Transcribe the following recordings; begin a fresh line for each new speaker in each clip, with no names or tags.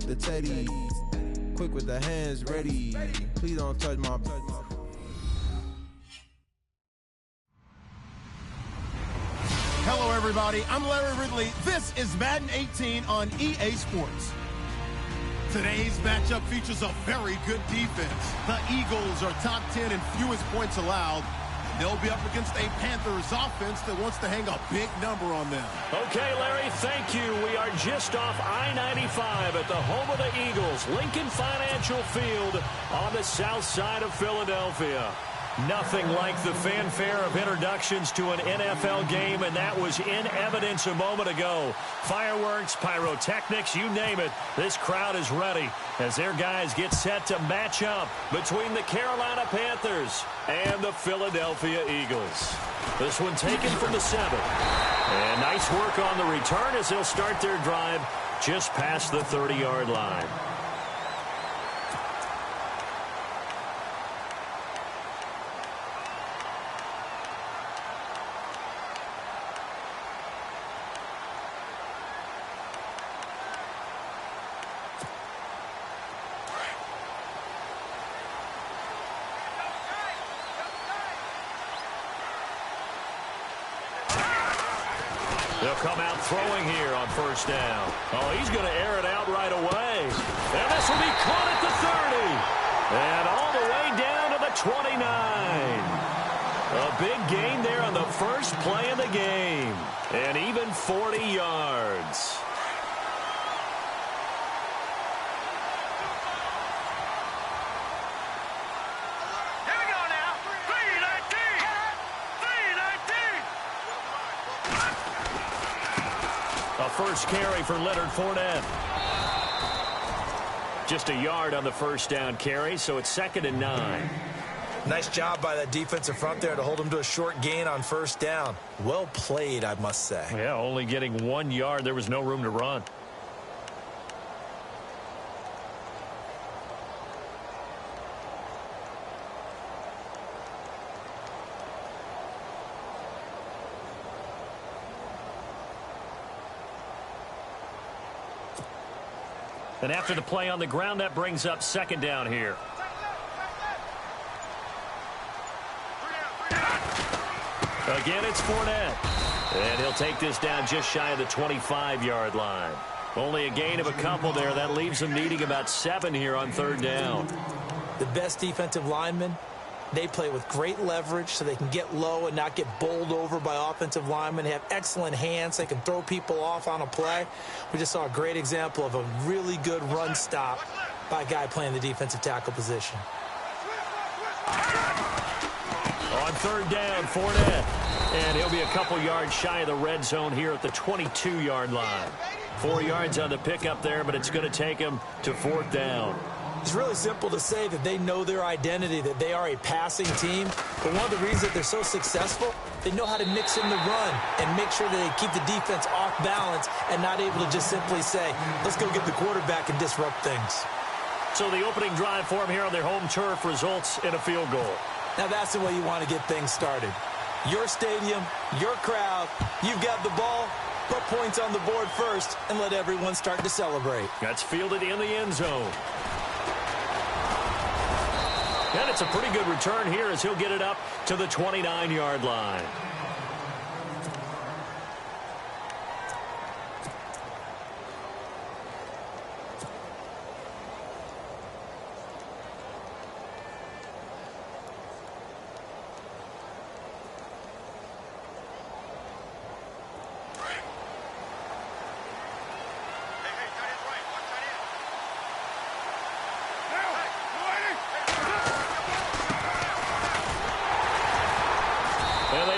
with the teddy. Quick with the hands ready. Please don't touch my.
Hello, everybody. I'm Larry Ridley. This is Madden 18 on EA Sports. Today's matchup features a very good defense. The Eagles are top 10 in fewest points allowed. They'll be up against a Panthers offense that wants to hang a big number on them.
Okay, Larry, thank you. We are just off I-95 at the home of the Eagles, Lincoln Financial Field on the south side of Philadelphia. Nothing like the fanfare of introductions to an NFL game, and that was in evidence a moment ago. Fireworks, pyrotechnics, you name it. This crowd is ready as their guys get set to match up between the Carolina Panthers and the Philadelphia Eagles. This one taken from the 7. And nice work on the return as they'll start their drive just past the 30-yard line. They'll come out throwing here on first down. Oh, he's going to air it out right away. And this will be caught at the 30. And all the way down to the 29. A big gain there on the first play of the game. And even 40 yards. First carry for Leonard Fournette. Just a yard on the first down carry, so it's 2nd and 9.
Nice job by that defensive front there to hold him to a short gain on first down. Well played, I must say.
Yeah, only getting 1 yard. There was no room to run. And after the play on the ground, that brings up 2nd down here. Again, it's Fournette. And he'll take this down just shy of the 25-yard line. Only a gain of a couple there. That leaves them needing about 7 here on 3rd down.
The best defensive linemen, they play with great leverage so they can get low and not get bowled over by offensive linemen. They have excellent hands. They can throw people off on a play. We just saw a great example of a really good run stop by a guy playing the defensive tackle position.
On 3rd down, Fournette. And he'll be a couple yards shy of the red zone here at the 22-yard line. 4 yards on the pickup there, but it's going to take him to 4th down.
It's really simple to say that they know their identity, that they are a passing team. But one of the reasons that they're so successful, they know how to mix in the run and make sure that they keep the defense off balance and not able to just simply say, let's go get the quarterback and disrupt things.
So the opening drive for them here on their home turf results in a field goal.
Now that's the way you want to get things started. Your stadium, your crowd, you've got the ball. Put points on the board first and let everyone start to celebrate.
That's fielded in the end zone. And it's a pretty good return here as he'll get it up to the 29-yard line.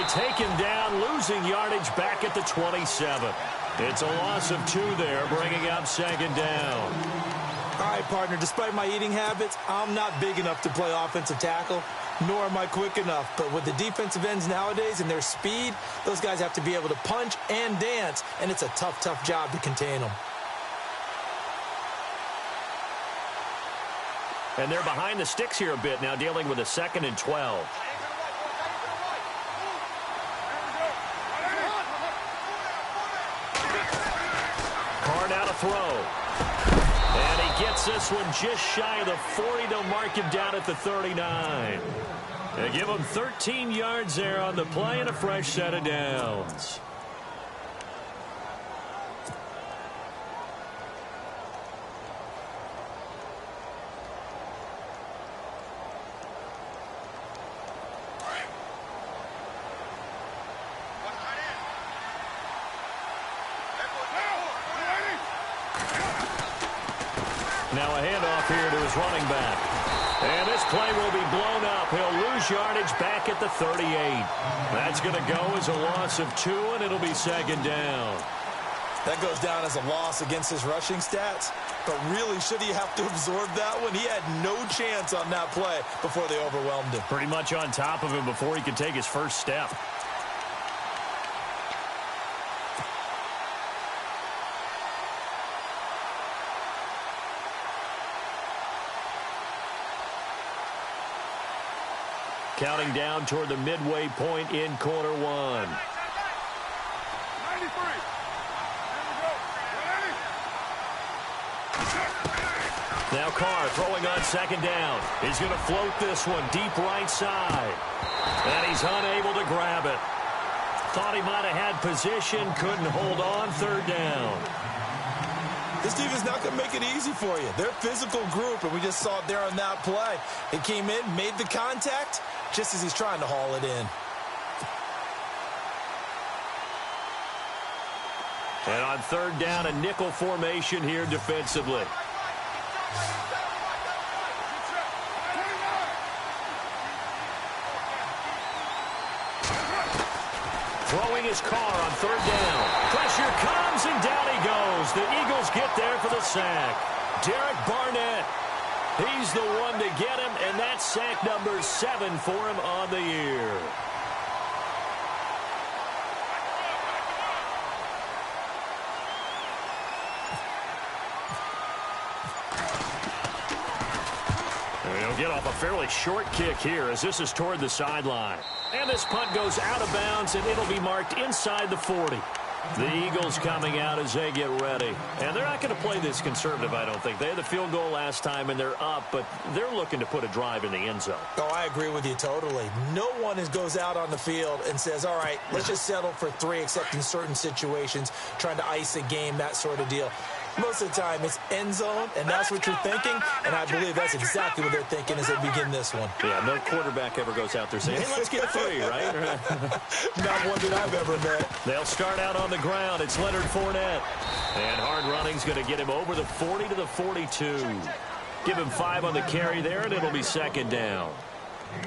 Take him down, losing yardage back at the 27. It's a loss of 2 there, bringing up 2nd down.
All right, partner, despite my eating habits, I'm not big enough to play offensive tackle, nor am I quick enough. But with the defensive ends nowadays and their speed, those guys have to be able to punch and dance, and it's a tough, tough job to contain them.
And they're behind the sticks here a bit now, dealing with a 2nd and 12. Throw. And gets this one just shy of the 40. They'll mark him down at the 39. They give him 13 yards there on the play and a fresh set of downs. Now a handoff here to his running back. And this play will be blown up. He'll lose yardage back at the 38. That's going to go as a loss of 2, and it'll be second down.
That goes down as a loss against his rushing stats. But really, should he have to absorb that one? He had no chance on that play before they overwhelmed him.
Pretty much on top of him before he could take his first step. Counting down toward the midway point in quarter one.
93.
Now Carr throwing on second down. He's going to float this one deep right side. And he's unable to grab it. Thought he might have had position, couldn't hold on, third down.
This defense is not going to make it easy for you. They're a physical group, and we just saw it there on that play. It came in, made the contact, just as he's trying to haul it in.
And on third down, a nickel formation here defensively. Throwing his car on third down. Pressure comes, and down he goes. The Eagles get there for the sack. Derek Barnett. He's the one to get him, and that's sack number 7 for him on the year. And he'll get off a fairly short kick here as this is toward the sideline. And this punt goes out of bounds, and it'll be marked inside the 40. The Eagles coming out as they get ready. And they're not going to play this conservative, I don't think. They had the field goal last time, and they're up, but they're looking to put a drive in the end zone.
Oh, I agree with you totally. No one goes out on the field and says, all right, let's just settle for 3, except in certain situations, trying to ice a game, that sort of deal. Most of the time, it's end zone, and that's what you're thinking, and I believe that's exactly what they're thinking as they begin this one.
Yeah, no quarterback ever goes out there saying, hey, let's get 3, right?
Not one that I've ever met.
They'll start out on the ground. It's Leonard Fournette. And hard running's going to get him over the 40 to the 42. Give him 5 on the carry there, and it'll be second down.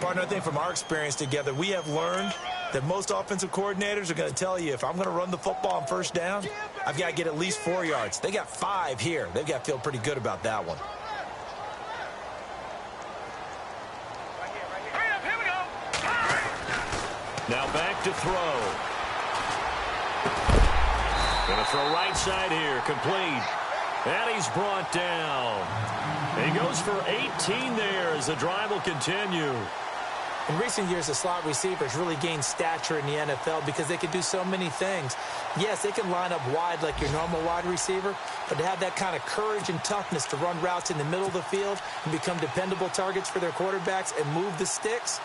Partner, I think from our experience together, we have learned that most offensive coordinators are going to tell you, if I'm going to run the football on first down, I've got to get at least 4 yards. They got 5 here. They've got to feel pretty good about that one.
Here we go.
Now back to throw. Going to throw right side here, complete. And he's brought down. He goes for 18 there as the drive will continue.
In recent years, the slot receivers really gained stature in the NFL because they can do so many things. Yes, they can line up wide like your normal wide receiver, but to have that kind of courage and toughness to run routes in the middle of the field and become dependable targets for their quarterbacks and move the sticks,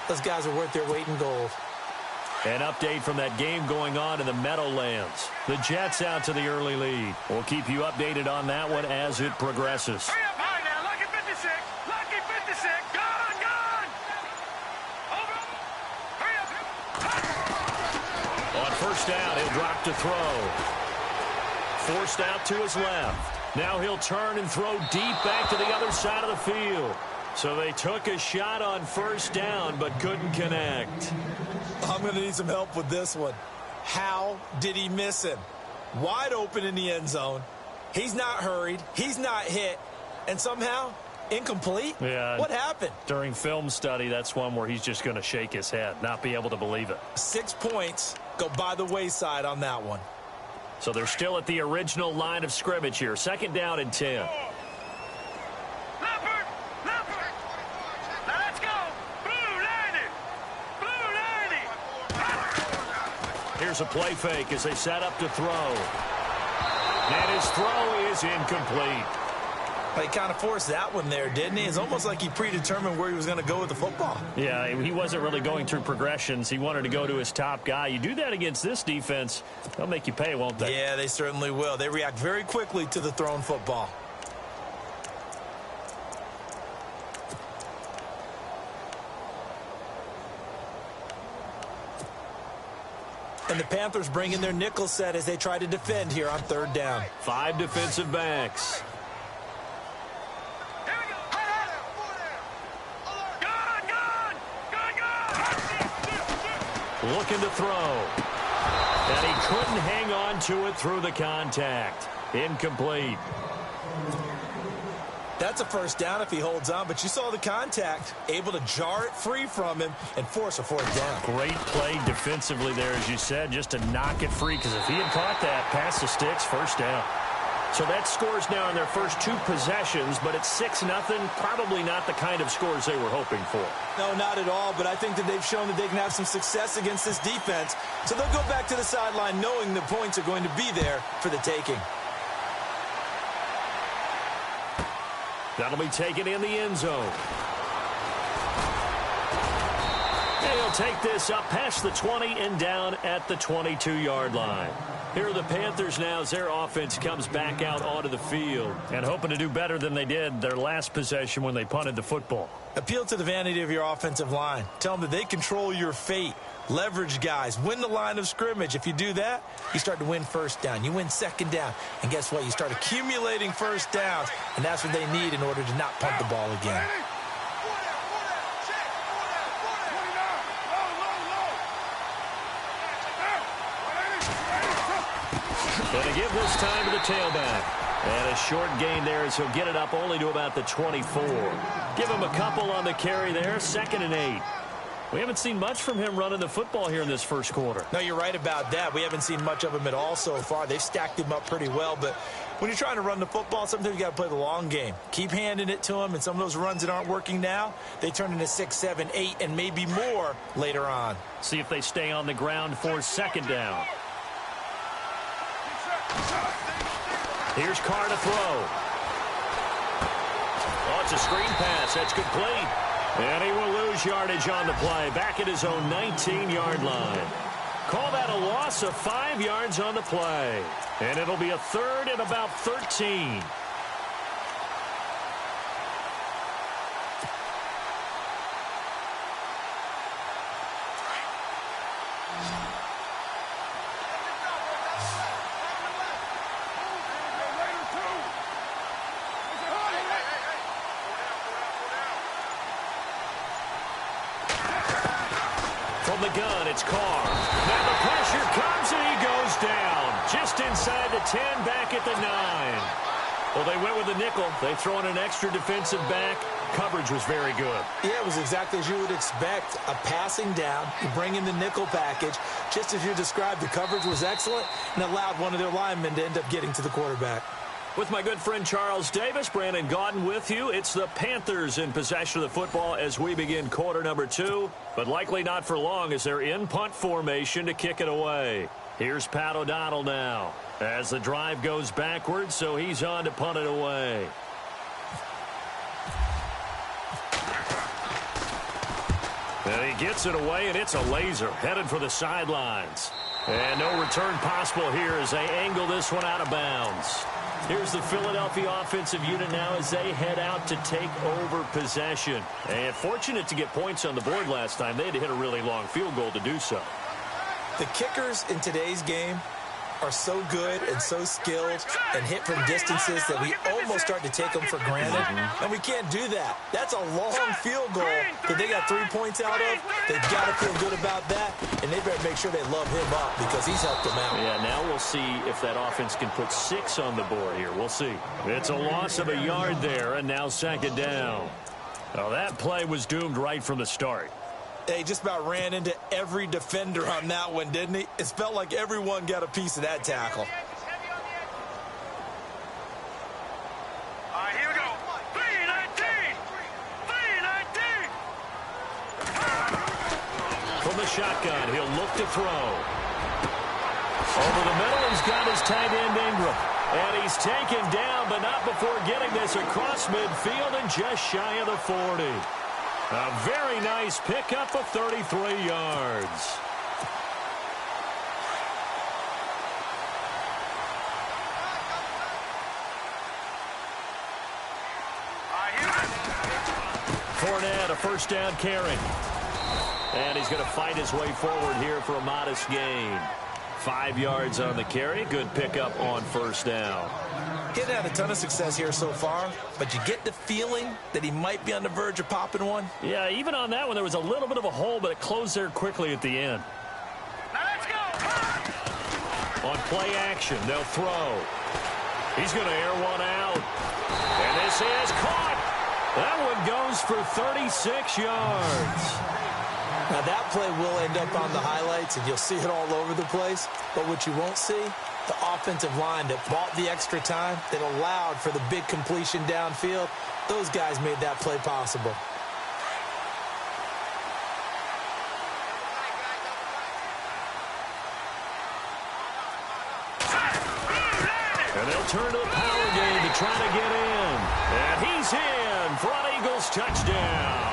those guys are worth their weight in gold.
An update from that game going on in the Meadowlands. The Jets out to the early lead. We'll keep you updated on that one as it progresses.
Hurry up high now. Lucky 56. Lucky 56. Gone. Over. Hurry up.
On first down, he'll drop to throw. Forced out to his left. Now he'll turn and throw deep back to the other side of the field. So they took a shot on first down but couldn't connect.
I'm going to need some help with this one. How did he miss him? Wide open in the end zone. He's not hurried. He's not hit. And somehow, incomplete?
Yeah.
What happened?
During film study, that's one where he's just going to shake his head, not be able to believe it.
6 points go by the wayside on that one.
So they're still at the original line of scrimmage here. Second down and 10. Here's a play fake as they set up to throw. And his throw is incomplete.
He kind of forced that one there, didn't he? It's almost like he predetermined where he was going to go with the football.
Yeah, he wasn't really going through progressions. He wanted to go to his top guy. You do that against this defense, they'll make you pay, won't they?
Yeah, they certainly will. They react very quickly to the thrown football. And the Panthers bring in their nickel set as they try to defend here on 3rd down.
5 defensive backs. Looking to throw. And he couldn't hang on to it through the contact. Incomplete.
That's a 1st down if he holds on, but you saw the contact. Able to jar it free from him and force a 4th down.
Great play defensively there, as you said, just to knock it free, because if he had caught that, past the sticks, 1st down. So that scores now in their first 2 possessions, but it's 6-0. Probably not the kind of scores they were hoping for.
No, not at all, but I think that they've shown that they can have some success against this defense. So they'll go back to the sideline knowing the points are going to be there for the taking.
That'll be taken in the end zone. And he'll take this up past the 20 and down at the 22-yard line. Here are the Panthers now as their offense comes back out onto the field and hoping to do better than they did their last possession when they punted the football.
Appeal to the vanity of your offensive line. Tell them that they control your fate. Leverage guys. Win the line of scrimmage. If you do that, you start to win 1st down. You win 2nd down. And guess what? You start accumulating 1st downs. And that's what they need in order to not punt the ball again.
Going to give this time to the tailback. And a short gain there as he'll get it up only to about the 24. Give him a couple on the carry there. 2nd and 8. We haven't seen much from him running the football here in this first quarter.
No, you're right about that. We haven't seen much of him at all so far. They've stacked him up pretty well, but when you're trying to run the football, sometimes you got to play the long game. Keep handing it to him, and some of those runs that aren't working now, they turn into 6, 7, 8, and maybe more later on.
See if they stay on the ground for 2nd down. Here's Carr to throw. Oh, it's a screen pass. That's complete. And he will lose yardage on the play. Back at his own 19-yard line. Call that a loss of 5 yards on the play. And it'll be a 3rd and about 13. From the gun, it's Carr. Now the pressure comes and he goes down. Just inside the 10, back at the 9. Well, they went with the nickel. They throw in an extra defensive back. Coverage was very good.
Yeah, it was exactly as you would expect. A passing down. You bring in the nickel package. Just as you described, the coverage was excellent and allowed one of their linemen to end up getting to the quarterback.
With my good friend Charles Davis, Brandon Gaudin with you. It's the Panthers in possession of the football as we begin quarter number 2, but likely not for long as they're in punt formation to kick it away. Here's Pat O'Donnell now as the drive goes backwards, so he's on to punt it away. And he gets it away, and it's a laser headed for the sidelines. And no return possible here as they angle this one out of bounds. Here's the Philadelphia offensive unit now as they head out to take over possession. And fortunate to get points on the board last time. They had to hit a really long field goal to do so.
The kickers in today's game are so good and so skilled and hit from distances that we almost start to take them for granted. And we can't do that. That's a long field goal that they got 3 points out of. They've got to feel good about that, and they better make sure they love him up because he's helped them out.
Yeah, now we'll see if that offense can put 6 on the board here. We'll see. It's a loss of a yard there, and now 2nd down. Now that play was doomed right from the start.
They just about ran into every defender on that one, didn't he? It felt like everyone got a piece of that tackle.
All right, here we go. 3-19. 3-19.
From the shotgun, he'll look to throw. Over the middle, he's got his tight end Ingram. And he's taken down, but not before getting this across midfield and just shy of the 40. A very nice pickup of 33 yards. Fournette, a first down carry. And he's going to fight his way forward here for a modest gain. 5 yards on the carry. Good pickup on first down.
He hasn't had a ton of success here so far, but you get the feeling that he might be on the verge of popping one.
Yeah, even on that one, there was a little bit of a hole, but it closed there quickly at the end.
Now let's go.
On play action, they'll throw. He's going to air one out. And this is caught. That one goes for 36 yards.
Now, that play will end up on the highlights, and you'll see it all over the place. But what you won't see, the offensive line that bought the extra time, that allowed for the big completion downfield, those guys made that play possible.
And they'll turn to the power game to try to get in. And he's in. Front Eagles touchdown.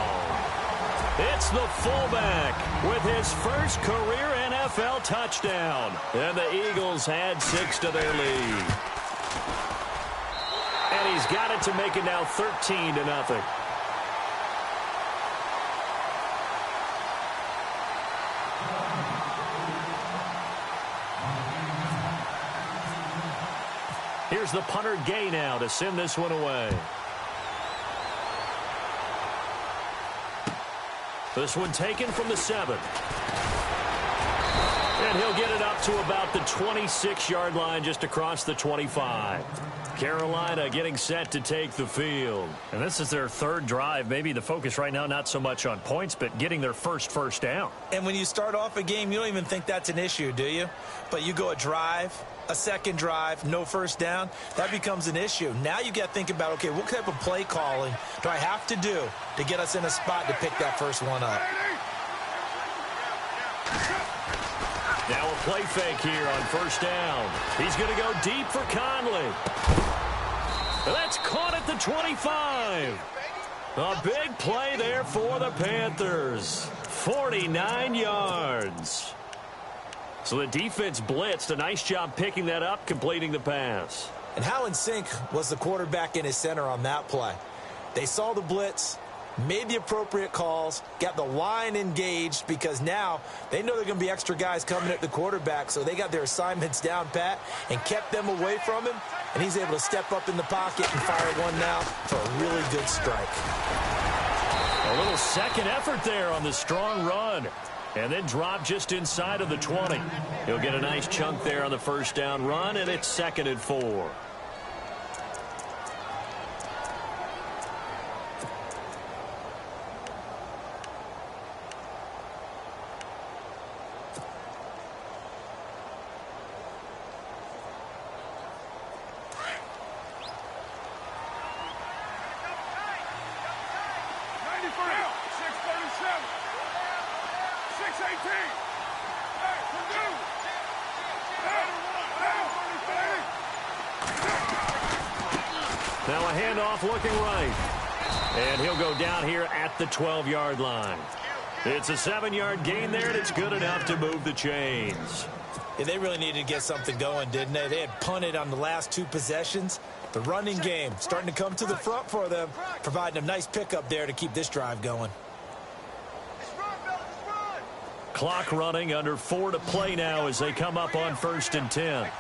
It's the fullback with his first career NFL touchdown. And the Eagles add 6 to their lead. And he's got it to make it now 13-0. Here's the punter Gay now to send this one away. This one taken from the 7. And he'll get it up to about the 26-yard line, just across the 25. Carolina getting set to take the field.
And this is their third drive. Maybe the focus right now not so much on points, but getting their first down.
And when you start off a game, you don't even think that's an issue, do you? But you go a drive, a second drive, no first down, that becomes an issue. Now you got to think about, okay, what type of play calling do I have to do to get us in a spot to pick that first one up?
Now a play fake here on first down. He's going to go deep for Conley. That's caught at the 25. A big play there for the Panthers. 49 yards. So the defense blitzed. A nice job picking that up, completing the pass.
And how in sync was the quarterback in his center on that play? They saw the blitz, made the appropriate calls, got the line engaged, because now they know they're going to be extra guys coming at the quarterback, so they got their assignments down pat and kept them away from him, and he's able to step up in the pocket and fire one now for a really good strike.
A little second effort there on the strong run, and then drop just inside of the 20. He'll get a nice chunk there on the first down run, and it's 2nd and 4. Now a handoff looking right. And he'll go down here at the 12-yard line. It's a 7-yard gain there, and it's good enough to move the chains.
Yeah, they really needed to get something going, didn't they? They had punted on the last 2 possessions. The running game starting to come to the front for them, providing a nice pickup there to keep this drive going.
Clock running, under 4 to play now as they come up on 1st and 10.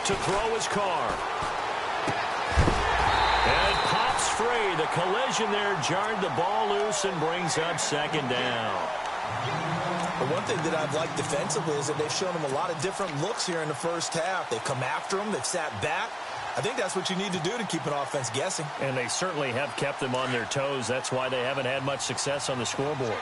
To throw his car. And it pops free. The collision there jarred the ball loose and brings up 2nd down.
But one thing that I've liked defensively is that they've shown them a lot of different looks here in the first half. They've come after them. They've sat back. I think that's what you need to do to keep an offense guessing.
And they certainly have kept them on their toes. That's why they haven't had much success on the scoreboard.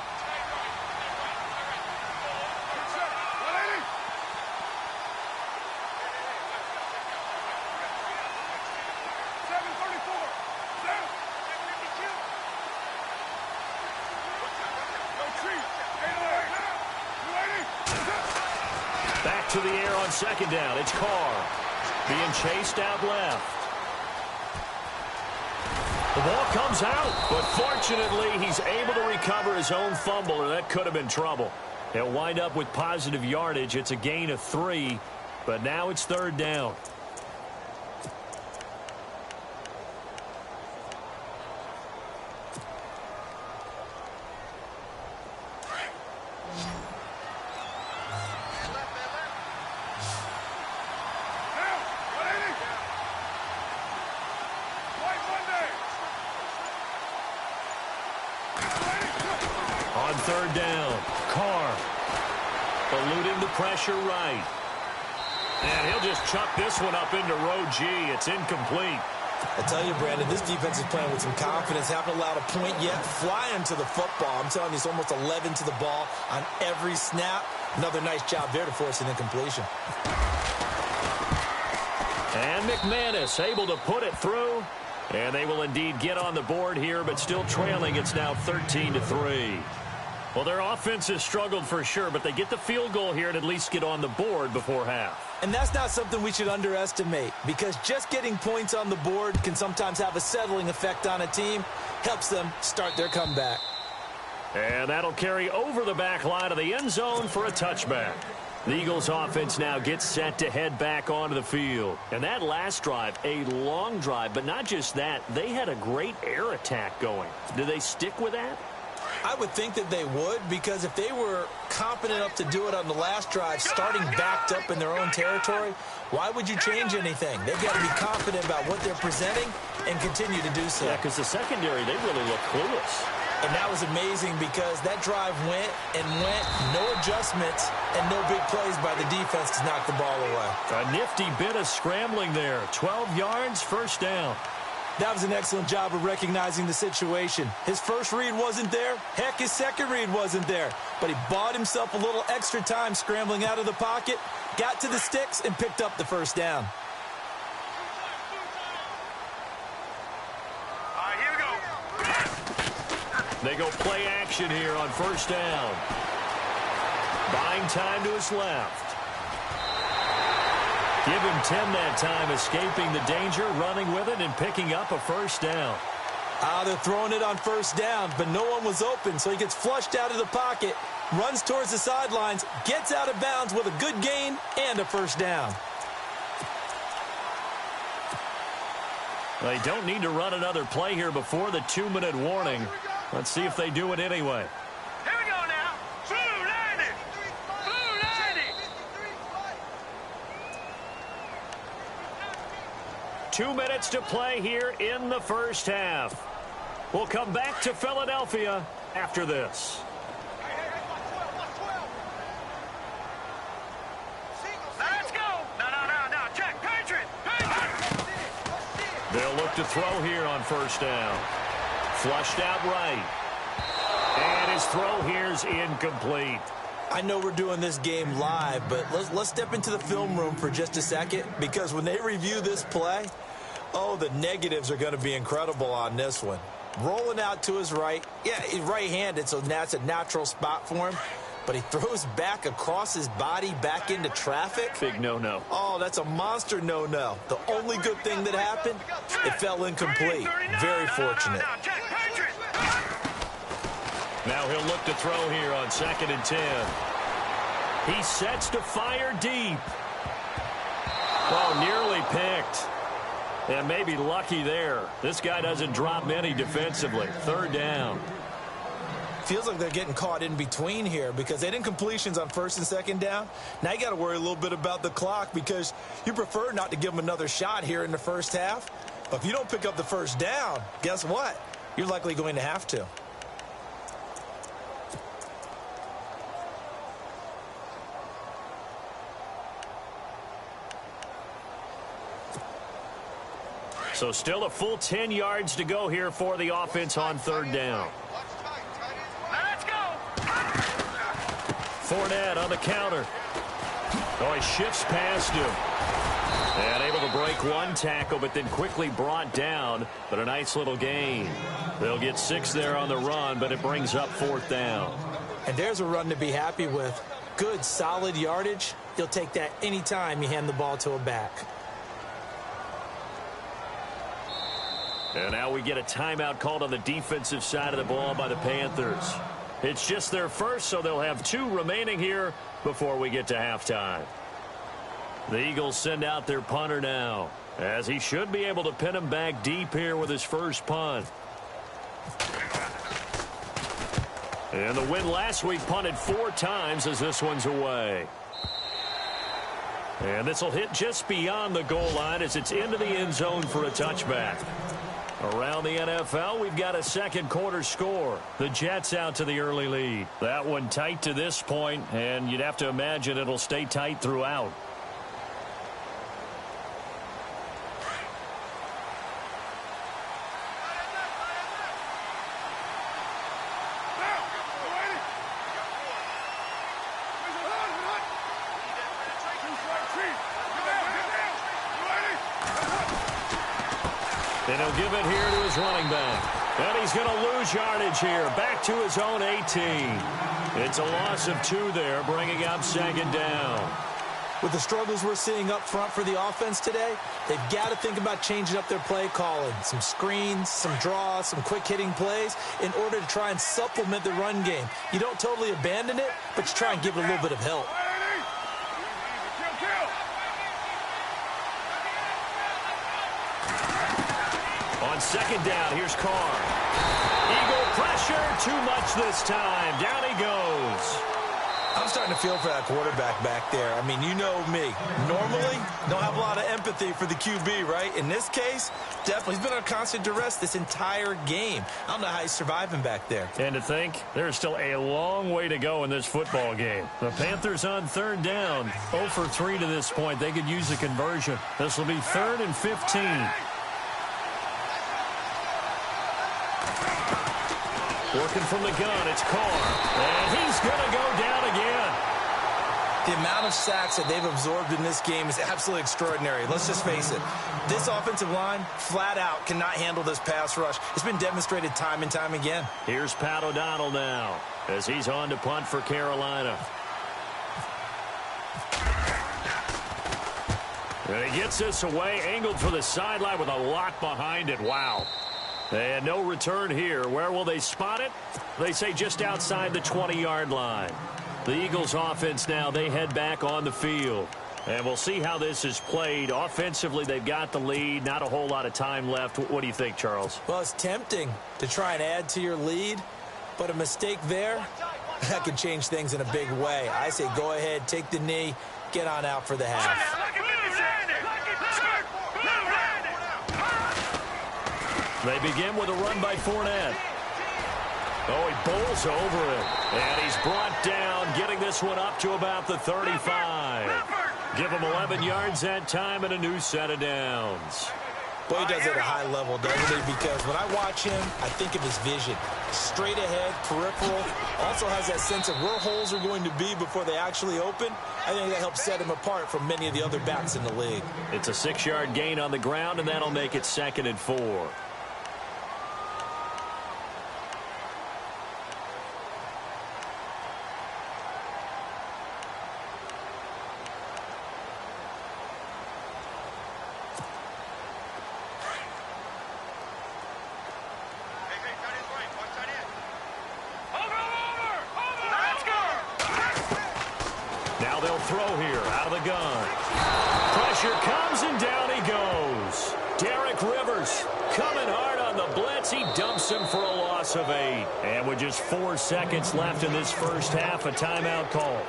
to the air on second down. It's Carr being chased out left. The ball comes out, but fortunately he's able to recover his own fumble, or that could have been trouble. He'll wind up with positive yardage. It's a gain of 3, but now it's third down. On third down, Carr eluding the pressure right. And he'll just chuck this one up into row G. It's incomplete.
I tell you, Brandon, this defense is playing with some confidence. Haven't allowed a point yet. Flying to the football. I'm telling you, it's almost 11 to the ball on every snap. Another nice job there to force an incompletion.
And McManus able to put it through. And they will indeed get on the board here, but still trailing. It's now 13-3. Well, their offense has struggled for sure, but they get the field goal here and at least get on the board before half.
And that's not something we should underestimate, because just getting points on the board can sometimes have a settling effect on a team. Helps them start their comeback.
And that'll carry over the back line of the end zone for a touchback. The Eagles offense now gets set to head back onto the field. And that last drive, a long drive, but not just that, they had a great air attack going. Do they stick with that?
I would think that they would, because if they were competent enough to do it on the last drive, starting backed up in their own territory, why would you change anything? They've got to be confident about what they're presenting and continue to do so.
Yeah, because the secondary, they really look clueless.
And that was amazing, because that drive went and went, no adjustments, and no big plays by the defense to knock the ball away.
A nifty bit of scrambling there. 12 yards, first down.
That was an excellent job of recognizing the situation. His first read wasn't there. Heck, his second read wasn't there. But he bought himself a little extra time scrambling out of the pocket, got to the sticks, and picked up the first down.
Here we go.
They go play action here on first down. Buying time to his left. Give him 10 that time, escaping the danger, running with it, and picking up a first down.
They're throwing it on first down, but no one was open, so he gets flushed out of the pocket, runs towards the sidelines, gets out of bounds with a good gain and a first down.
They don't need to run another play here before the 2-minute warning. Let's see if they do it anyway.
Here we go now. Blue 90. Blue 90.
2 minutes to play here in the first half. We'll come back to Philadelphia after this.
Let's go. No. Check. Patriot.
They'll look to throw here on first down. Flushed out right. And his throw here's incomplete.
I know we're doing this game live, but let's step into the film room for just a second, because when they review this play, oh, the negatives are going to be incredible on this one. Rolling out to his right. Yeah, he's right-handed, so that's a natural spot for him. But he throws back across his body back into traffic.
Big no-no.
Oh, that's a monster no-no. The only good thing that happened, it fell incomplete. Very fortunate.
Now he'll look to throw here on 2nd and 10. He sets to fire deep. Oh, nearly picked. And maybe lucky there. This guy doesn't drop many defensively. Third down.
Feels like they're getting caught in between here, because they didn't completions on 1st and 2nd down. Now you got to worry a little bit about the clock, because you prefer not to give them another shot here in the first half. But if you don't pick up the first down, guess what? You're likely going to have to.
So still a full 10 yards to go here for the offense on third down.
Let's go.
Fournette on the counter. Oh, he shifts past him. And able to break one tackle, but then quickly brought down. But a nice little gain. They'll get 6 there on the run, but it brings up 4th down.
And there's a run to be happy with. good, solid yardage, you'll take that anytime you hand the ball to a back.
And now we get a timeout called on the defensive side of the ball by the Panthers. It's just their first, so they'll have 2 remaining here before we get to halftime. The Eagles send out their punter now, as he should be able to pin him back deep here with his first punt. And the win last week punted 4 times as this one's away. And this will hit just beyond the goal line as it's into the end zone for a touchback. Around the NFL, we've got a second quarter score. The Jets out to the early lead. That one tight to this point, and you'd have to imagine it'll stay tight throughout. And he'll give it here to his running back. And he's going to lose yardage here. Back to his own 18. It's a loss of 2 there, bringing up second down.
With the struggles we're seeing up front for the offense today, they've got to think about changing up their play calling. Some screens, some draws, some quick-hitting plays in order to try and supplement the run game. You don't totally abandon it, but you try and give it a little bit of help.
On second down, here's Carr. Eagle pressure, too much this time. Down he goes.
I'm starting to feel for that quarterback back there. I mean, you know me. Normally, don't have a lot of empathy for the QB, right? In this case, definitely. He's been under constant duress this entire game. I don't know how he's surviving back there.
And to think, there's still a long way to go in this football game. The Panthers on third down. 0 for 3 to this point. They could use a conversion. This will be 3rd and 15. Working from the gun, it's Carr. And he's going to go down again.
The amount of sacks that they've absorbed in this game is absolutely extraordinary. Let's just face it. This offensive line, flat out, cannot handle this pass rush. It's been demonstrated time and time again.
Here's Pat O'Donnell now, as he's on to punt for Carolina. And he gets this away, angled for the sideline with a lot behind it. Wow. And no return here. Where will they spot it? They say just outside the 20-yard line. The Eagles offense now, they head back on the field. And we'll see how this is played. Offensively, they've got the lead. Not a whole lot of time left. What do you think, Charles?
Well, it's tempting to try and add to your lead, but a mistake there, that could change things in a big way. I say go ahead, take the knee, get on out for the half.
They begin with a run by Fournette. Oh, he bowls over it. And he's brought down, getting this one up to about the 35. Give him 11 yards that time and a new set of downs.
Boy, he does it at a high level, doesn't he? Because when I watch him, I think of his vision. Straight ahead, peripheral. Also has that sense of where holes are going to be before they actually open. I think that helps set him apart from many of the other backs in the league.
It's a 6-yard gain on the ground, and that'll make it 2nd and 4. Throw here out of the gun. Pressure comes and down he goes. Derek Rivers coming hard on the blitz. He dumps him for a loss of 8. And with just 4 seconds left in this first half, a timeout call.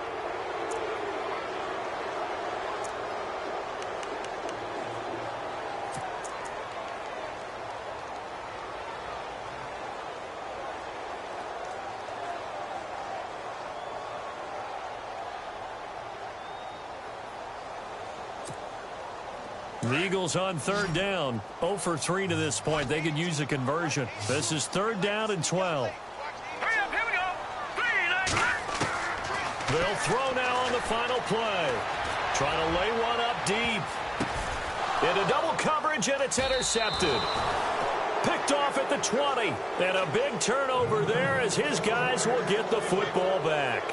The Eagles on third down. 0 for 3 to this point. They could use a conversion. This is 3rd down and 12. They'll throw now on the final play. Trying to lay one up deep. Into double coverage, and it's intercepted. Picked off at the 20. And a big turnover there as his guys will get the football back.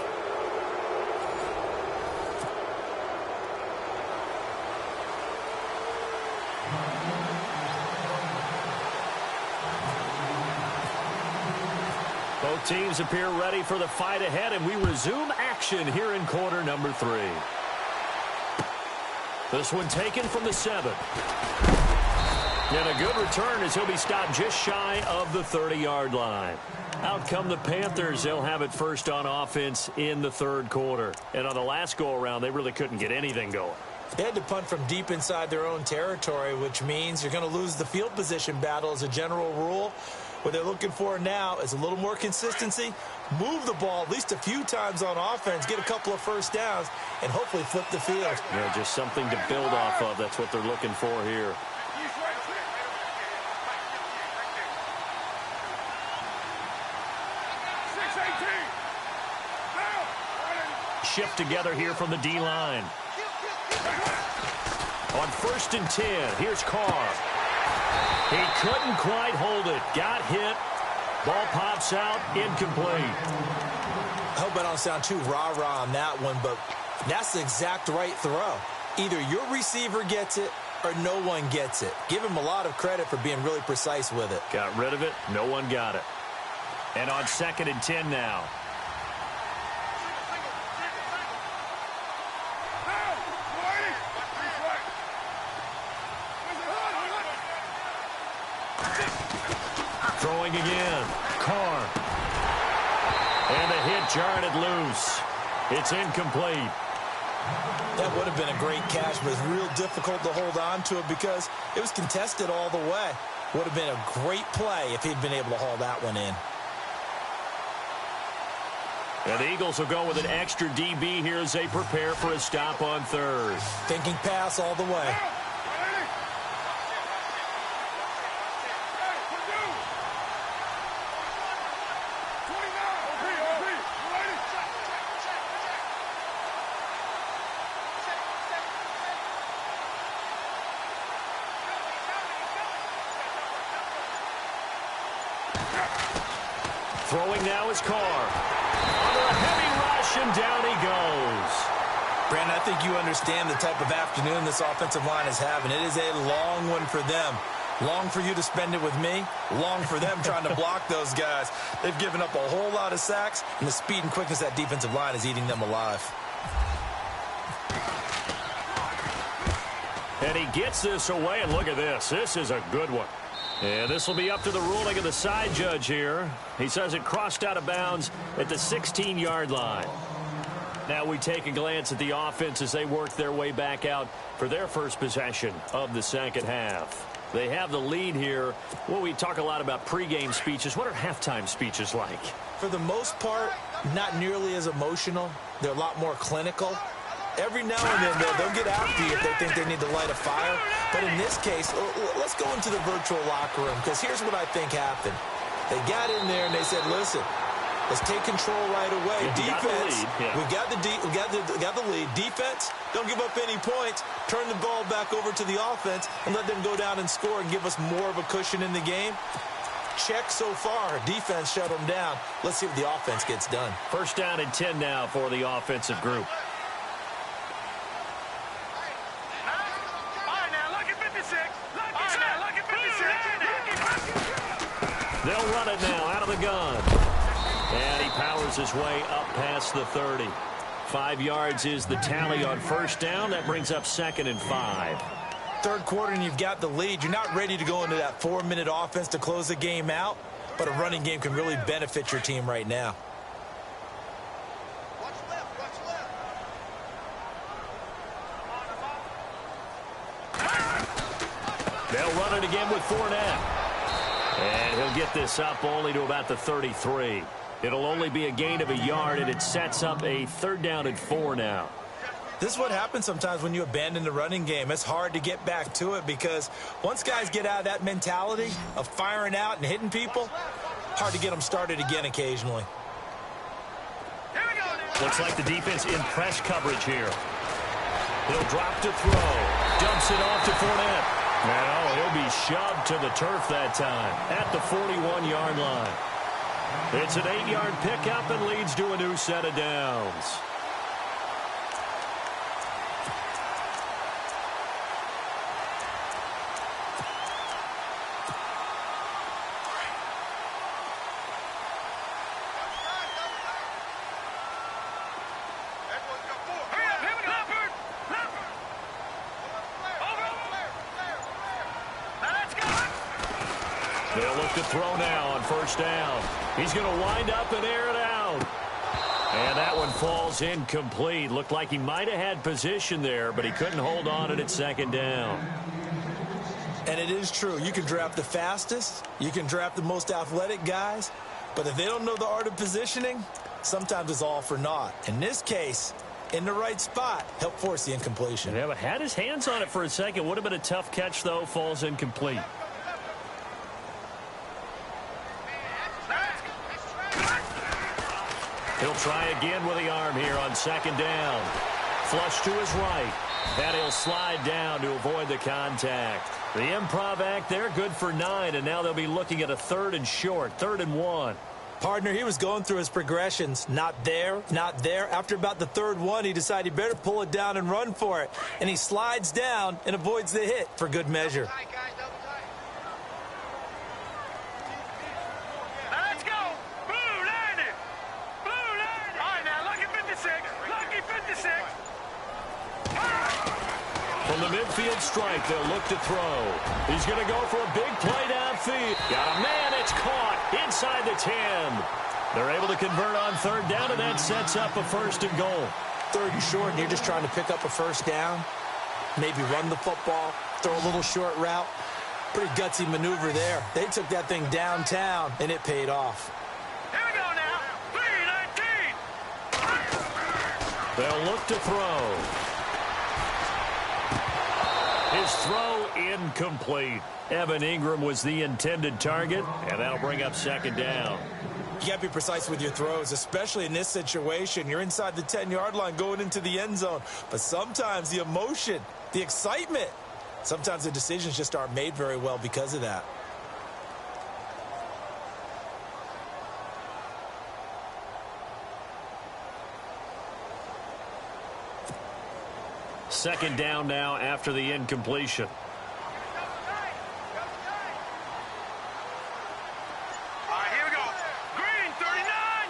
Both teams appear ready for the fight ahead, and we resume action here in quarter number 3. This one taken from the 7. And a good return as he'll be stopped just shy of the 30-yard line. Out come the Panthers. They'll have it first on offense in the third quarter. And on the last go-around, they really couldn't get anything going.
They had to punt from deep inside their own territory, which means you're going to lose the field position battle as a general rule. What they're looking for now is a little more consistency, move the ball at least a few times on offense, get a couple of first downs, and hopefully flip the field.
Yeah, just something to build off of. That's what they're looking for here. Shift together here from the D-line. On 1st and 10, here's Carr. He couldn't quite hold it. Got hit. Ball pops out. Incomplete.
I hope I don't sound too rah-rah on that one, but that's the exact right throw. Either your receiver gets it or no one gets it. Give him a lot of credit for being really precise with it.
Got rid of it. No one got it. And on 2nd and 10 now. Throwing again. Carr. And the hit jarred it loose. It's incomplete.
That would have been a great catch, but it's real difficult to hold on to it because it was contested all the way. Would have been a great play if he'd been able to haul that one in.
And the Eagles will go with an extra DB here as they prepare for a stop on 3rd.
Thinking pass all the way.
Throwing now is Carr. Under a heavy rush, and down he goes.
Brandon, I think you understand the type of afternoon this offensive line is having. It is a long one for them. Long for you to spend it with me. Long for them trying to block those guys. They've given up a whole lot of sacks, and the speed and quickness of that defensive line is eating them alive.
And he gets this away, and look at this. This is a good one. And this will be up to the ruling of the side judge here. He says it crossed out of bounds at the 16-yard line. Now we take a glance at the offense as they work their way back out for their first possession of the second half. They have the lead here. Well, we talk a lot about pregame speeches. What are halftime speeches like?
For the most part, not nearly as emotional. They're a lot more clinical. Every now and then, they'll get after you if they think they need to light a fire. But in this case, let's go into the virtual locker room, because here's what I think happened. They got in there and they said, listen, let's take control right away. Defense, we got the lead. Defense, don't give up any points. Turn the ball back over to the offense and let them go down and score and give us more of a cushion in the game. Check so far. Defense shut them down. Let's see what the offense gets done.
1st down and 10 now for the offensive group. They'll run it now out of the gun. And he powers his way up past the 30. 5 yards is the tally on 1st down. That brings up 2nd and 5.
Third quarter and you've got the lead. You're not ready to go into that 4-minute offense to close the game out, but a running game can really benefit your team right now.
They'll run it again with Fournette. And he'll get this up only to about the 33. It'll only be a gain of a yard, and it sets up a 3rd down and 4 now.
This is what happens sometimes when you abandon the running game. It's hard to get back to it because once guys get out of that mentality of firing out and hitting people, hard to get them started again occasionally.
Looks like the defense in press coverage here. He'll drop to throw. Dumps it off to Fournette. Now he'll be shoved to the turf that time at the 41-yard line. It's an 8-yard pickup and leads to a new set of downs. They'll look to throw now on first down. He's going to wind up and air it out. And that one falls incomplete. Looked like he might have had position there, but he couldn't hold on to it at second down.
And it is true. You can draft the fastest. You can draft the most athletic guys. But if they don't know the art of positioning, sometimes it's all for naught. In this case, in the right spot, help force the incompletion.
Yeah, but had his hands on it for a second. Would have been a tough catch, though. Falls incomplete. He'll try again with the arm here on second down. Flush to his right. And he'll slide down to avoid the contact. The improv act there, good for 9, and now they'll be looking at a 3rd and short, 3rd and 1.
Partner, he was going through his progressions. Not there, not there. After about the 3rd one, he decided he better pull it down and run for it. And he slides down and avoids the hit for good measure.
Let's go! Blue 90! Blue 90! All right, now, lucky 56! Lucky 56!
From the midfield stripe, they'll look to throw. He's going to go for a big play downfield. Got a man, it's caught inside the 10. They're able to convert on 3rd down, and that sets up a 1st and goal.
3rd and short, and you're just trying to pick up a 1st down. Maybe run the football, throw a little short route. Pretty gutsy maneuver there. They took that thing downtown, and it paid off.
Here we go now! 3-19!
They'll look to throw. His throw incomplete. Evan Ingram was the intended target, and that'll bring up 2nd down.
You got to be precise with your throws, especially in this situation. You're inside the 10-yard line going into the end zone. But sometimes the emotion, the excitement, sometimes the decisions just aren't made very well because of that.
Second down now after the incompletion.
All right, here we go. Green, 39!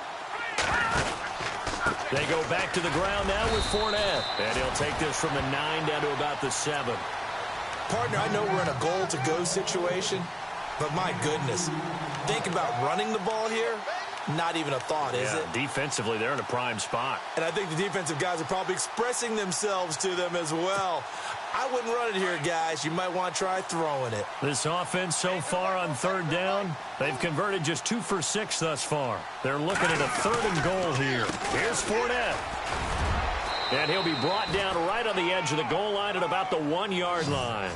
They go back to the ground now with Fournette. And he'll take this from the 9 down to about the 7.
Partner, I know we're in a goal-to-go situation, but my goodness, think about running the ball here. Not even a thought, is it?
Defensively, they're in a prime spot.
And I think the defensive guys are probably expressing themselves to them as well. I wouldn't run it here, guys. You might want to try throwing it.
This offense so far on 3rd down, they've converted just 2 for 6 thus far. They're looking at a 3rd and goal here. Here's Fournette. And he'll be brought down right on the edge of the goal line at about the 1-yard line.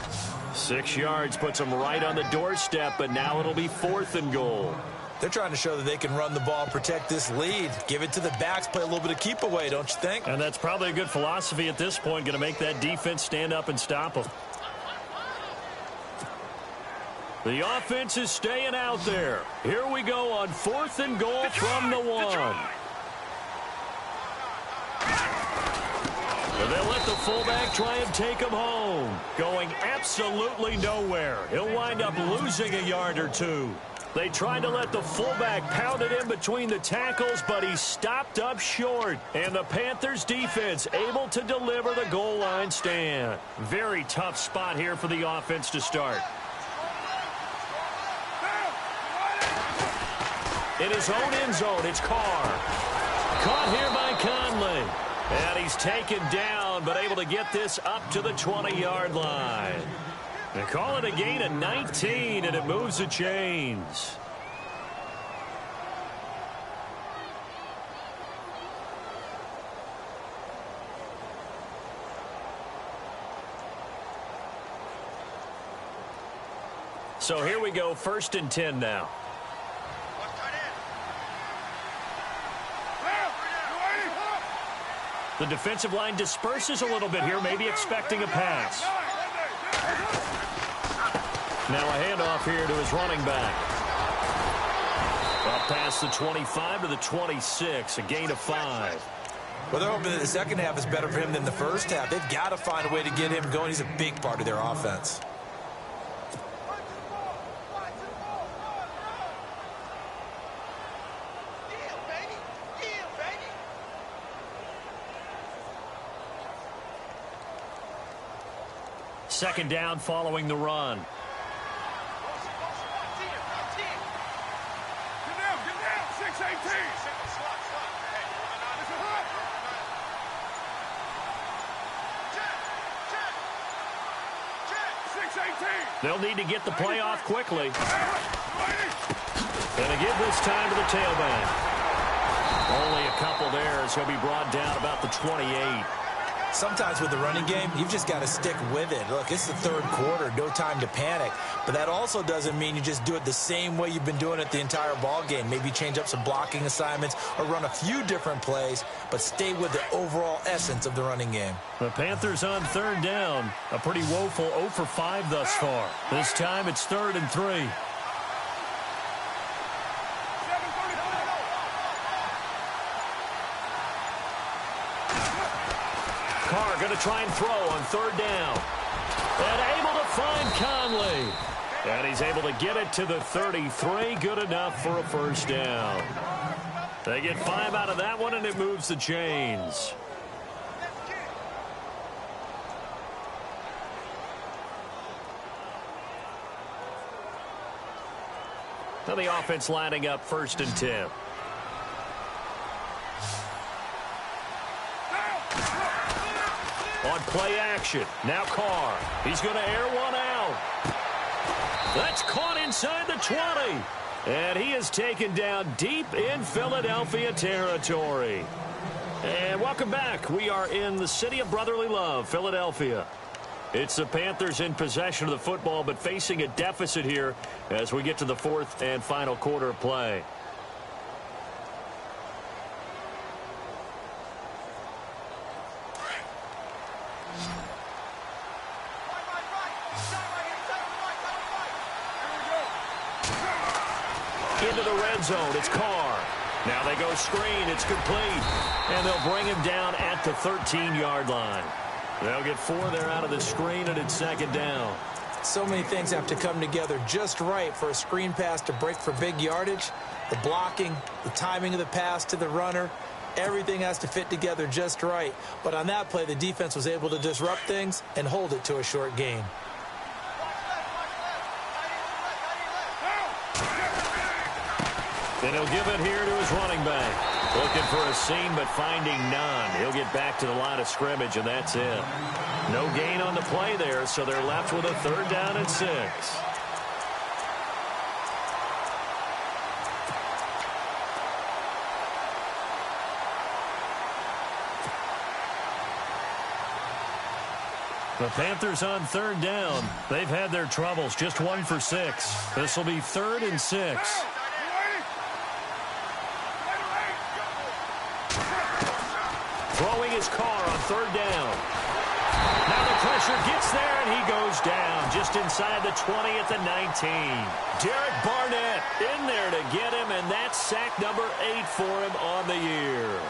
6 yards puts them right on the doorstep, but now it'll be 4th and goal.
They're trying to show that they can run the ball and protect this lead. Give it to the backs, play a little bit of keep away, don't you think?
And that's probably a good philosophy at this point, going to make that defense stand up and stop them. The offense is staying out there. Here we go on 4th and goal from the 1. And they'll let the fullback try and take him home. Going absolutely nowhere. He'll wind up losing a yard or 2. They tried to let the fullback pound it in between the tackles, but he stopped up short. And the Panthers defense able to deliver the goal line stand. Very tough spot here for the offense to start. In his own end zone, it's Carr. Caught here by Conley. And he's taken down, but able to get this up to the 20-yard line. They call it a gain of 19, and it moves the chains. So here we go, 1st and 10 now. The defensive line disperses a little bit here, maybe expecting a pass. Now a handoff here to his running back. Up past the 25 to the 26, a gain of 5.
Well, they're hoping that the second half is better for him than the first half. They've got to find a way to get him going. He's a big part of their offense.
Second down following the run.
They'll need to get the play off quickly. And to give this time to the tailback. Only a couple there as he'll be brought down about the 28.
Sometimes with the running game, you've just got to stick with it. Look, it's the third quarter, no time to panic. But that also doesn't mean you just do it the same way you've been doing it the entire ball game. Maybe change up some blocking assignments or run a few different plays, but stay with the overall essence of the running game.
The Panthers on third down. A pretty woeful 0 for 5 thus far. This time it's 3rd and 3. Carr going to try and throw on 3rd down. And able to find Conley. And he's able to get it to the 33. Good enough for a first down. They get 5 out of that one, and it moves the chains. Now the offense lining up 1st and 10. On play action. Now Carr. He's going to air one out. That's caught inside the 20. And he is taken down deep in Philadelphia territory. And welcome back. We are in the city of brotherly love, Philadelphia. It's the Panthers in possession of the football, but facing a deficit here as we get to the 4th and final quarter of play. Into the red zone. It's Carr. Now they go screen. It's complete. And they'll bring him down at the 13-yard line. They'll get 4 there out of the screen, and it's 2nd down.
So many things have to come together just right for a screen pass to break for big yardage. The blocking, the timing of the pass to the runner, everything has to fit together just right. But on that play, the defense was able to disrupt things and hold it to a short gain.
And he'll give it here to his running back. Looking for a seam, but finding none. He'll get back to the line of scrimmage, and that's it. No gain on the play there, so they're left with a 3rd down and 6. The Panthers on 3rd down. They've had their troubles, just 1 for 6. This will be 3rd and 6. Throwing his Carr on 3rd down. Now the pressure gets there, and he goes down just inside the 20 at the 19. Derek Barnett in there to get him, and that's sack number 8 for him on the year.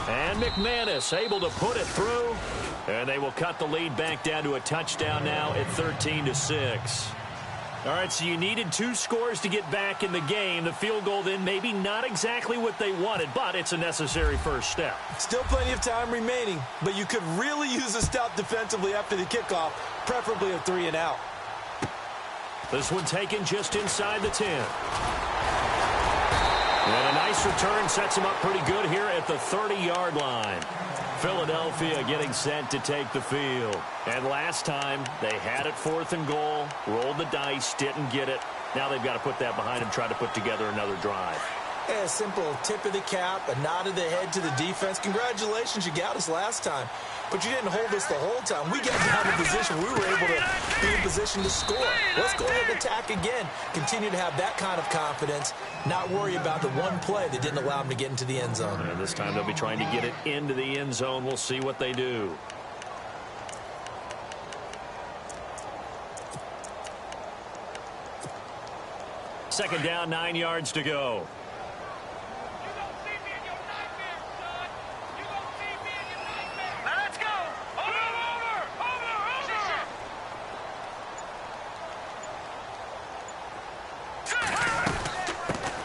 And McManus able to put it through. And they will cut the lead back down to a touchdown now at 13-6. All right, so you needed 2 scores to get back in the game. The field goal then maybe not exactly what they wanted, but it's a necessary first step.
Still plenty of time remaining, but you could really use a stop defensively after the kickoff, preferably a 3 and out.
This one taken just inside the 10. And a nice return sets him up pretty good here at the 30-yard line. Philadelphia getting set to take the field. And last time, they had it 4th and goal, rolled the dice, didn't get it. Now they've got to put that behind them, try to put together another drive.
Yeah, a simple tip of the cap, a nod of the head to the defense. Congratulations, you got us last time. But you didn't hold us the whole time. We got down in position. We were able to be in position to score. Let's go ahead and attack again. Continue to have that kind of confidence. Not worry about the one play that didn't allow them to get into the end zone.
And this time they'll be trying to get it into the end zone. We'll see what they do. Second down, 9 yards to go.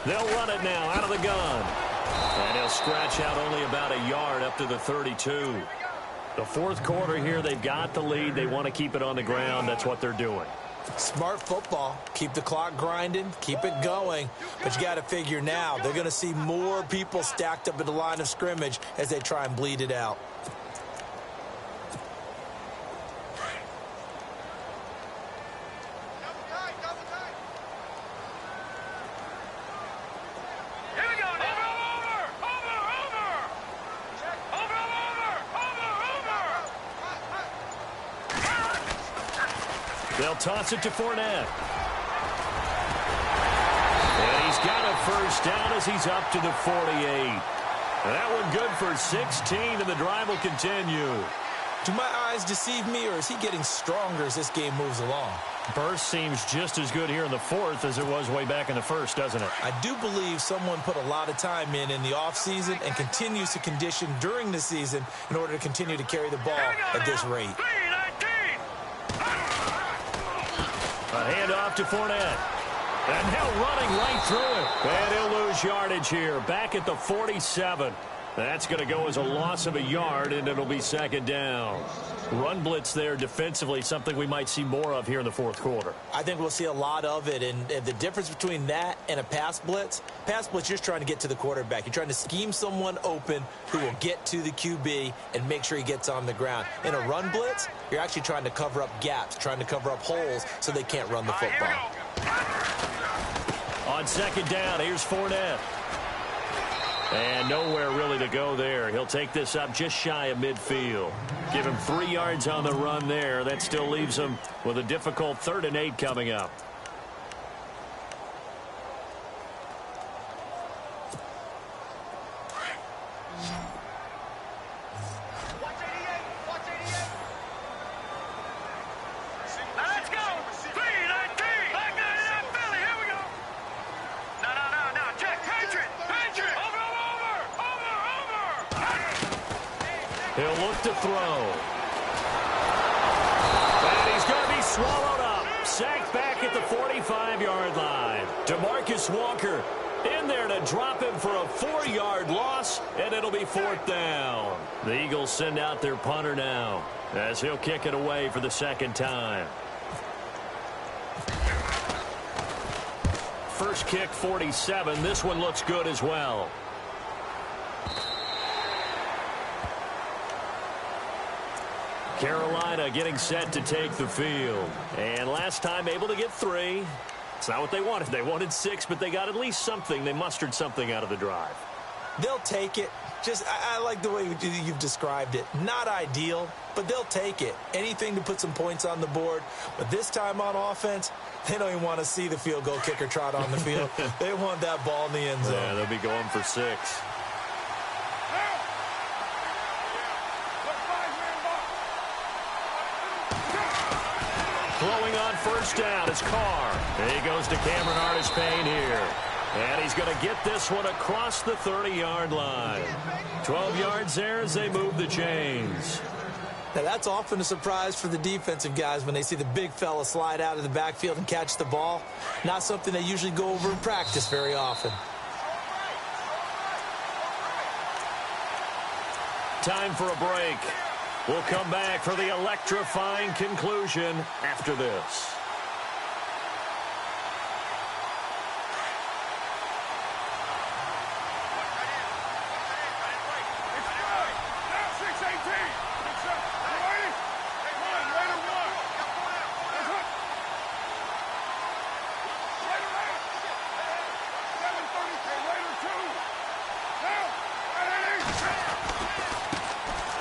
They'll run it now out of the gun. And he'll scratch out only about a yard up to the 32. The 4th quarter here, they've got the lead. They want to keep it on the ground. That's what they're doing.
Smart football. Keep the clock grinding. Keep it going. But you got to figure now, they're going to see more people stacked up at the line of scrimmage as they try and bleed it out.
They'll toss it to Fournette. And he's got a first down as he's up to the 48. That one good for 16, and the drive will continue.
Do my eyes deceive me, or is he getting stronger as this game moves along?
Burst seems just as good here in the fourth as it was way back in the first, doesn't it?
I do believe someone put a lot of time in the offseason and continues to condition during the season in order to continue to carry the ball at this rate.
A handoff to Fournette. And now running right through it. And he'll lose yardage here. Back at the 47. That's going to go as a loss of a yard, and it'll be second down. Run blitz there defensively, something we might see more of here in the fourth quarter.
I think we'll see a lot of it, and the difference between that and a pass blitz, you're just trying to get to the quarterback. You're trying to scheme someone open who will get to the QB and make sure he gets on the ground. In a run blitz, you're actually trying to cover up gaps, trying to cover up holes so they can't run the football.
On second down, here's Fournette. And nowhere really to go there. He'll take this up just shy of midfield. Give him 3 yards on the run there. That still leaves him with a difficult 3rd and 8 coming up. He'll look to throw. And he's going to be swallowed up. Sacked back at the 45-yard line. DeMarcus Walker in there to drop him for a 4-yard loss, and it'll be 4th down. The Eagles send out their punter now as he'll kick it away for the 2nd time. First kick, 47. This one looks good as well. Carolina getting set to take the field. And last time able to get 3. It's not what they wanted. They wanted 6, but they got at least something. They mustered something out of the drive.
They'll take it. I like the way you've described it. Not ideal, but they'll take it. Anything to put some points on the board. But this time on offense, they don't even want to see the field goal kicker trot on the field. They want that ball in the end zone.
Yeah, they'll be going for 6. Throwing on first down is Carr. He goes to Cameron Artis-Payne here. And he's going to get this one across the 30-yard line. 12 yards there as they move the chains.
Now, that's often a surprise for the defensive guys when they see the big fella slide out of the backfield and catch the ball. Not something they usually go over in practice very often.
Time for a break. We'll come back for the electrifying conclusion after this.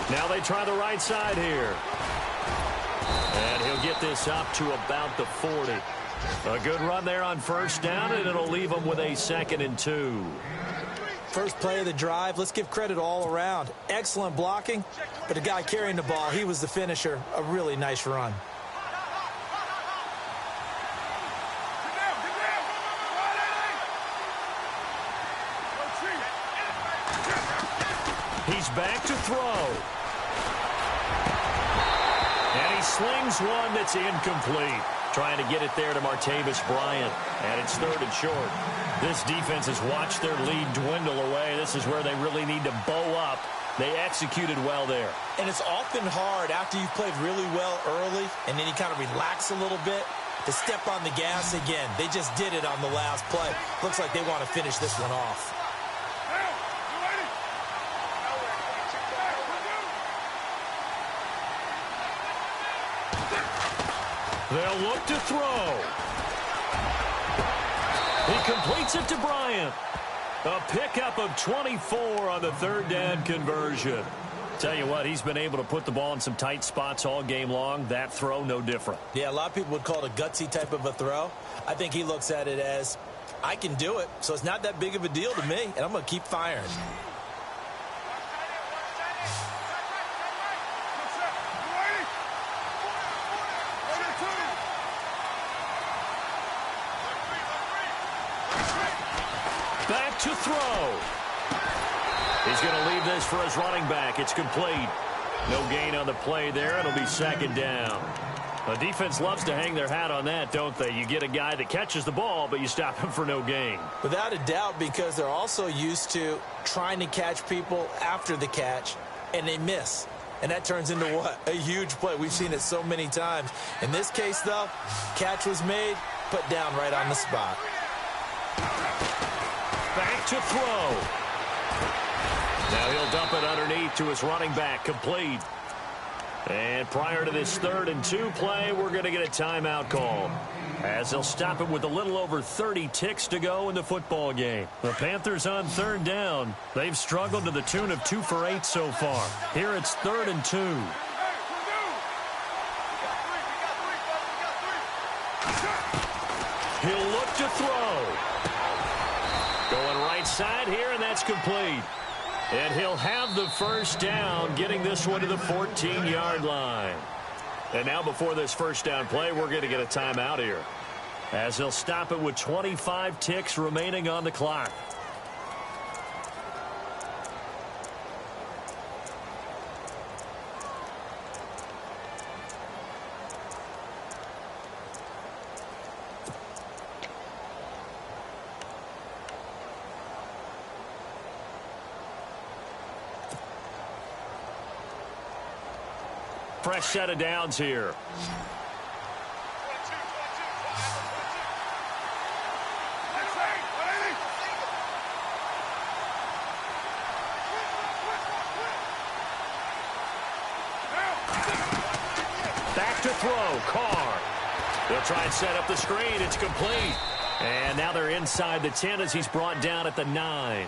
Now they try the right side here. And he'll get this up to about the 40. A good run there on first down, and it'll leave him with a 2nd and 2.
First play of the drive, let's give credit all around. Excellent blocking, but the guy carrying the ball, he was the finisher. A really nice run.
He's back to throw. And he slings one that's incomplete. Trying to get it there to Martavis Bryant. And it's 3rd and short. This defense has watched their lead dwindle away. This is where they really need to bow up. They executed well there.
And it's often hard after you've played really well early and then you kind of relax a little bit to step on the gas again. They just did it on the last play. Looks like they want to finish this one off.
They'll look to throw. He completes it to Bryant. A pickup of 24 on the third down conversion. Tell you what, he's been able to put the ball in some tight spots all game long. That throw, no different.
Yeah, a lot of people would call it a gutsy type of a throw. I think he looks at it as, I can do it, so it's not that big of a deal to me, and I'm going to keep firing.
Back to throw. He's going to leave this for his running back. It's complete. No gain on the play there. It'll be second down. The defense loves to hang their hat on that, don't they? You get a guy that catches the ball, but you stop him for no gain.
Without a doubt, because they're also used to trying to catch people after the catch, and they miss. And that turns into what? A huge play. We've seen it so many times. In this case, though, catch was made, put down right on the spot.
Back to throw. Now he'll dump it underneath to his running back, complete. And prior to this 3rd and 2 play, we're going to get a timeout call, as they'll stop it with a little over 30 ticks to go in the football game. The Panthers on 3rd down. They've struggled to the tune of 2 for 8 so far. Here it's 3rd and 2. He'll look to throw. Going right side here, and that's complete. And he'll have the first down, getting this one to the 14-yard line. And now before this first down play, we're going to get a timeout here, as he'll stop it with 25 ticks remaining on the clock. Fresh set of downs here. Back to throw. Carr. They'll try and set up the screen. It's complete. And now they're inside the 10 as he's brought down at the 9.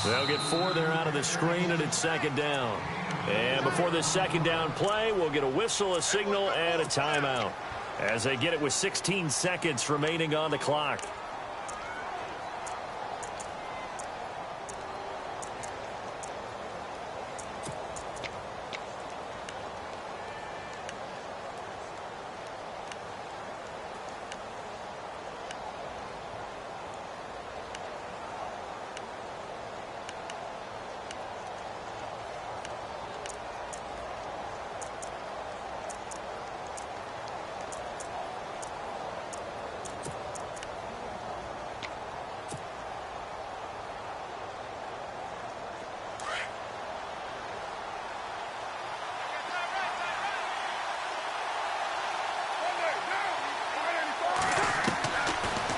They'll get 4 there out of the screen, and it's second down. And before this second down play, we'll get a whistle, a signal, and a timeout, as they get it with 16 seconds remaining on the clock.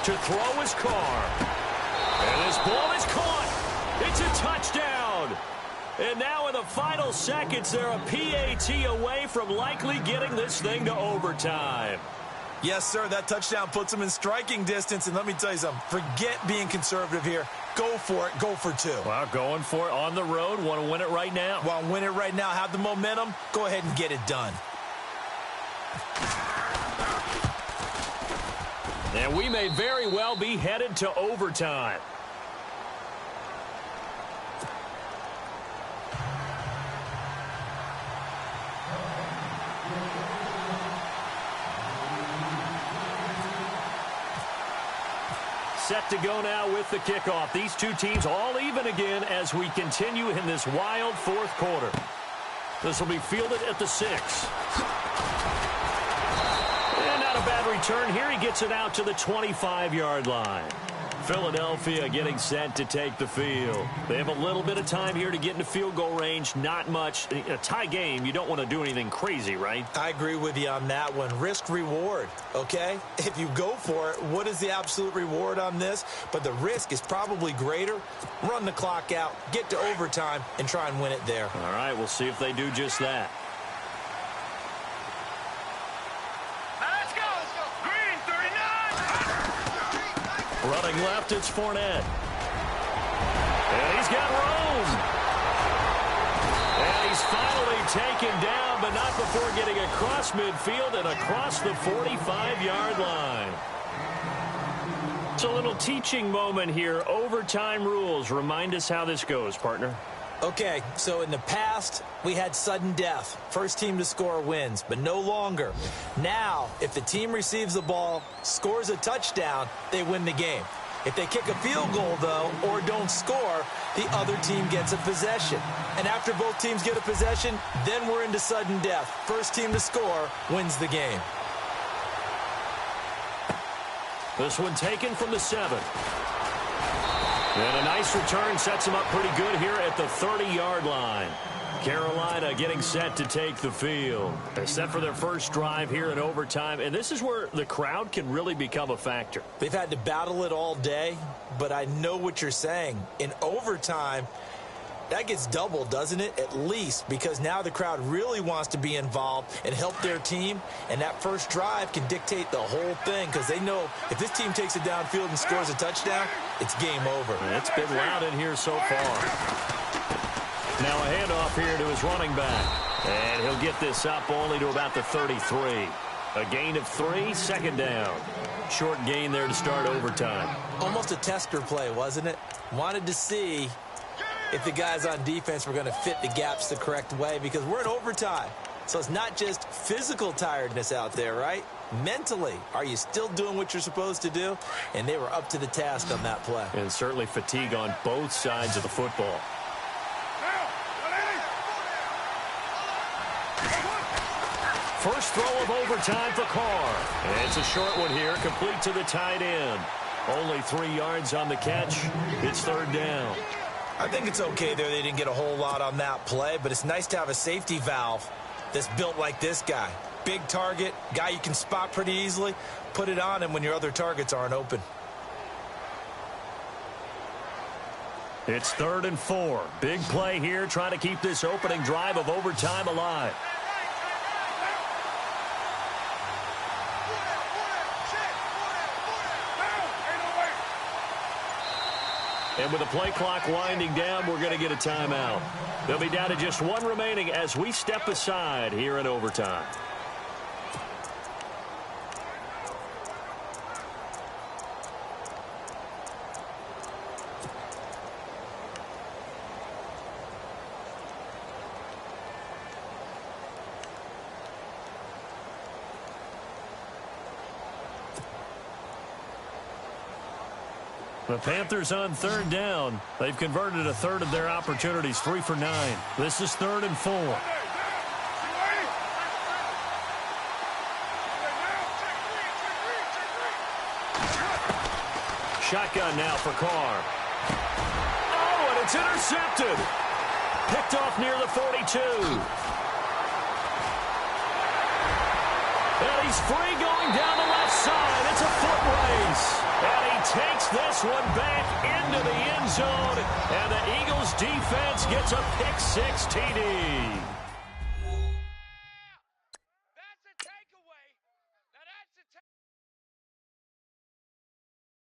To throw is Carr. And this ball is caught. It's a touchdown. And now in the final seconds, they're a PAT away from likely getting this thing to overtime.
Yes, sir, that touchdown puts them in striking distance. And let me tell you something, forget being conservative here. Go for it. Go for 2.
Well, going for it on the road. Want to win it right now.
Want to win it right now. Have the momentum. Go ahead and get it done.
And we may very well be headed to overtime. Set to go now with the kickoff. These two teams all even again as we continue in this wild 4th quarter. This will be fielded at the 6. And not a bad return here. He gets it out to the 25-yard line. Philadelphia getting set to take the field. They have a little bit of time here to get into field goal range. Not much. In a tie game, you don't want to do anything crazy, right?
I agree with you on that one. Risk reward, okay? If you go for it, what is the absolute reward on this? But the risk is probably greater. Run the clock out, get to overtime, and try and win it there.
All right, we'll see if they do just that.
Let's go. Green 39.
Running left, it's Fournette. And he's got room. And he's finally taken down, but not before getting across midfield and across the 45-yard line. It's a little teaching moment here. Overtime rules. Remind us how this goes, partner.
Okay, so in the past, we had sudden death. First team to score wins, but no longer. Now, if the team receives the ball, scores a touchdown, they win the game. If they kick a field goal, though, or don't score, the other team gets a possession. And after both teams get a possession, then we're into sudden death. First team to score wins the game.
This one taken from the 7. And a nice return sets him up pretty good here at the 30-yard line. Carolina getting set to take the field. They're set for their first drive here in overtime, and this is where the crowd can really become a factor.
They've had to battle it all day, but I know what you're saying. In overtime, that gets doubled, doesn't it? At least, because now the crowd really wants to be involved and help their team, and that first drive can dictate the whole thing because they know if this team takes it downfield and scores a touchdown, it's game over.
And it's been loud in here so far. Now a handoff here to his running back, and he'll get this up only to about the 33. A gain of 3, second down. Short gain there to start overtime.
Almost a tester play, wasn't it? Wanted to see if the guys on defense were going to fit the gaps the correct way because we're in overtime. So it's not just physical tiredness out there, right? Mentally, are you still doing what you're supposed to do? And they were up to the task on that play.
And certainly fatigue on both sides of the football. First throw of overtime for Carr. And it's a short one here, complete to the tight end. Only 3 yards on the catch. It's third down.
I think it's okay there. They didn't get a whole lot on that play, but it's nice to have a safety valve that's built like this guy. Big target, guy you can spot pretty easily. Put it on him when your other targets aren't open.
It's 3rd and 4. Big play here, trying to keep this opening drive of overtime alive. And with the play clock winding down, we're going to get a timeout. They'll be down to just 1 remaining as we step aside here in overtime. The Panthers on 3rd down. They've converted a third of their opportunities, 3 for 9. This is 3rd and 4. Shotgun now for Carr. Oh, and it's intercepted. Picked off near the 42. And he's free going down the left side. It's a foot race. And he takes this one back into the end zone. And the Eagles defense gets a pick 6 TD.